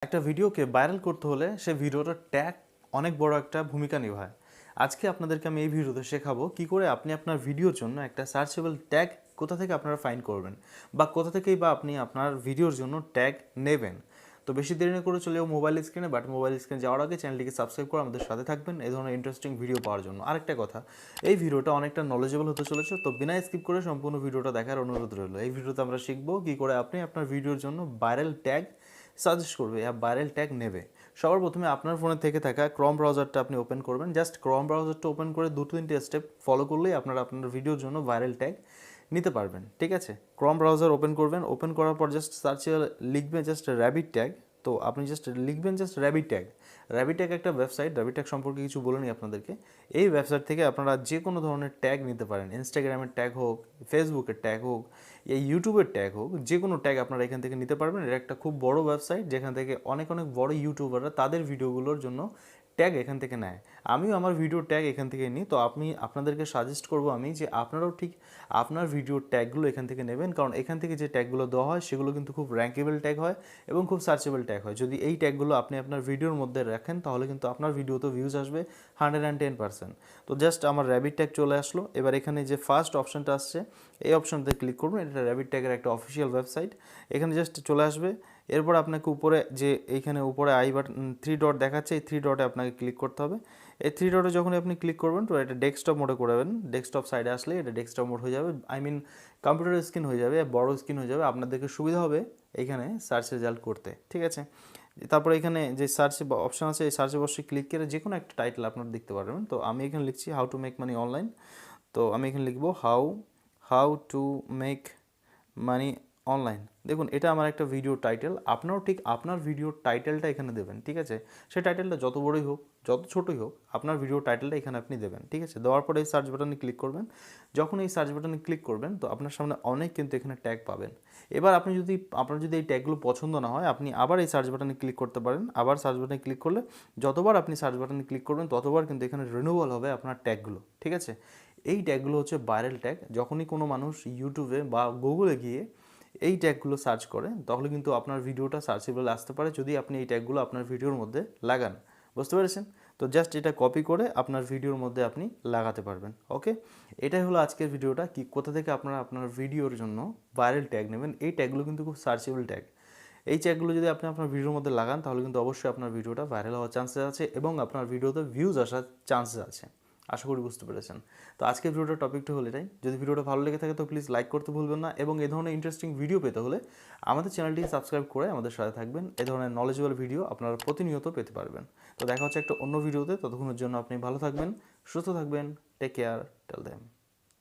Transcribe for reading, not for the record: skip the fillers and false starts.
একটা ভিডিওকে ভাইরাল করতে হলে সে ভিডিওটার ট্যাগ অনেক বড় একটা ভূমিকা নিভায়। আজকে আপনাদেরকে আমি এই ভিডিওতে শেখাবো কি করে আপনি আপনার ভিডিওর জন্য একটা সার্চেবল ট্যাগ কোথা থেকে আপনারা ফাইন্ড করবেন বা কোথা থেকেই বা আপনি আপনার ভিডিওর জন্য ট্যাগ নেবেন। তো বেশি দেরি না করে চলে যাও মোবাইল স্ক্রিনে, বাট মোবাইল স্ক্রিনে যাওয়ার আগে চ্যানেলটিকে সাবস্ক্রাইব করে আমাদের সাথে থাকবেন এই ধরনের ইন্টারেস্টিং ভিডিও পাওয়ার জন্য। আরেকটা কথা, এই ভিডিওটা অনেকটা নলেজেবল হতে চলেছে, তো বিনা স্কিপ করে সম্পূর্ণ ভিডিওটা দেখার অনুরোধ রইল। এই ভিডিওতে আমরা শিখবো কি করে আপনি আপনার ভিডিওর জন্য ভাইরাল ট্যাগ সাজেস্ট করবে বা ভাইরাল ট্যাগ নেবে। সবার প্রথমে আপনার ফোনে থেকে থাকা ক্রম ব্রাউজারটা আপনি ওপেন করবেন। জাস্ট ক্রম ব্রাউজারটা ওপেন করে 2-3টে স্টেপ ফলো করলেই আপনারা আপনার ভিডিওর জন্য ভাইরাল ট্যাগ নিতে পারবেন। ঠিক আছে, ক্রম ব্রাউজার ওপেন করবেন, ওপেন করার পর জাস্ট সার্চে লিখবেন জাস্ট র্যাবিট ট্যাগ। তো আপনি জাস্ট লিখবেন just rabbit tag. Rabbit tag একটা ওয়েবসাইট, র্যাবিট ট্যাগ সম্পর্কে কিছু বলে নিই আপনাদেরকে। এই ওয়েবসাইট থেকে আপনারা যে কোনো ধরনের ট্যাগ নিতে পারেন, ইনস্টাগ্রামের ট্যাগ হোক, ফেসবুকের ট্যাগ হোক, এই ইউটিউবের ট্যাগ হোক, যে কোনো ট্যাগ আপনারা এখান থেকে নিতে পারবেন। এটা একটা খুব বড় ওয়েবসাইট যেখান থেকে অনেক অনেক বড় ইউটিউবাররা তাদের ভিডিওগুলোর জন্য ট্যাগ এখান থেকে নেয়। আমিও আমার ভিডিওর ট্যাগ এখান থেকে নিই। তো আপনাদেরকে সাজেস্ট করব আমি যে আপনারাও ঠিক আপনার ভিডিওর ট্যাগগুলো এখান থেকে নেবেন, কারণ এখান থেকে যে ট্যাগগুলো দেওয়া হয় সেগুলো কিন্তু খুব র্যাঙ্কেবল ট্যাগ হয় এবং খুব সার্চেবল ট্যাগ হয়। যদি এই ট্যাগগুলো আপনি আপনার ভিডিওর মধ্যে রাখেন তাহলে কিন্তু আপনার ভিডিওতে ভিউজ আসবে 110%। তো জাস্ট আমার র্যাবিট ট্যাগ চলে আসলো। এবার এখানে যে ফার্স্ট অপশনটা আসছে এই অপশনতে ক্লিক করবেন। এটা র্যাবিট ট্যাগের একটা অফিসিয়াল ওয়েবসাইট, এখানে জাস্ট চলে আসবে। এরপর আপনাকে উপরে যে এইখানে উপরে আই বাটন 3 ডট দেখাচ্ছে, এই 3 ডটে আপনাকে ক্লিক করতে হবে। এই 3 ডটে যখন আপনি ক্লিক করবেন তো এটা ডেস্কটপ মোডে করবেন। ডেস্কটপ সাইডে আসলে এটা ডেস্কটপ মোড হয়ে যাবে, আই মিন কম্পিউটার স্ক্রিন হয়ে যাবে, বড় স্ক্রিন হয়ে যাবে। আপনাদেরকে সুবিধা হবে এইখানে সার্চ রেজাল্ট করতে। ঠিক আছে, তারপরে এখানে যে সার্চ অপশন আছে এই সার্চে অবশ্যই ক্লিক করে যে কোনো একটা টাইটেল আপনারা দেখতে পারবেন। তো আমি এখানে লিখছি how to make money online. তো আমি এখানে লিখবো how to make money online. দেখুন এটা আমার একটা ভিডিও টাইটেল, আপনারাও ঠিক আপনার ভিডিওর টাইটেলটা এখানে দেবেন। ঠিক আছে, সেই টাইটেলটা যত বড়ই হোক যত ছোটোই হোক আপনার ভিডিও টাইটেলটা এখানে আপনি দেবেন। ঠিক আছে, দেওয়ার পরে এই সার্চ বাটনে ক্লিক করবেন। যখন এই সার্চ বাটনে ক্লিক করবেন তো আপনার সামনে অনেক কিন্তু এখানে ট্যাগ পাবেন। এবার আপনার যদি এই ট্যাগগুলো পছন্দ না হয় আপনি আবার এই সার্চ বাটনে ক্লিক করতে পারেন। আবার সার্চ বাটনে ক্লিক করলে যতবার আপনি সার্চ বাটনে ক্লিক করবেন ততবার কিন্তু এখানে রিনিউয়াল হবে আপনার ট্যাগগুলো। ঠিক আছে, এই ট্যাগগুলো হচ্ছে ভাইরাল ট্যাগ। যখনই কোনো মানুষ ইউটিউবে বা গুগলে গিয়ে এই ট্যাগগুলো সার্চ করে তাহলে কিন্তু আপনার ভিডিওটা সার্চেবল আসতে পারে যদি আপনি এই ট্যাগগুলো আপনার ভিডিওর মধ্যে লাগান। বুঝতে পেরেছেন? তো জাস্ট এটা কপি করে আপনার ভিডিওর মধ্যে আপনি লাগাতে পারবেন। ওকে, এটাই হলো আজকের ভিডিওটা, কি কোথা থেকে আপনারা আপনার ভিডিওর জন্য ভাইরাল ট্যাগ নেবেন। এই ট্যাগগুলো কিন্তু খুব সার্চেবল ট্যাগ। এই ট্যাগগুলো যদি আপনি আপনার ভিডিওর মধ্যে লাগান তাহলে কিন্তু অবশ্যই আপনার ভিডিওটা ভাইরাল হওয়ার চান্সেস আছে এবং আপনার ভিডিওতে ভিউজ আসার চান্সেস আছে। আশা করি বুঝতে পেরেছেন। তো আজকের ভিডিওটার টপিকটা হলো এটাই। যদি ভিডিওটা ভালো লেগে থাকে তো প্লিজ লাইক করতে ভুলবেন না এবং এই ধরনের ইন্টারেস্টিং ভিডিও পেতে হলে আমাদের চ্যানেলটিকে সাবস্ক্রাইব করে আমাদের সাথে থাকবেন। এই ধরনের নলেজেবল ভিডিও আপনারা প্রতিনিয়ত পেতে পারবেন। তো দেখা হচ্ছে একটা অন্য ভিডিওতে, ততক্ষণের জন্য আপনি ভালো থাকবেন, সুস্থ থাকবেন। Take care, tell them.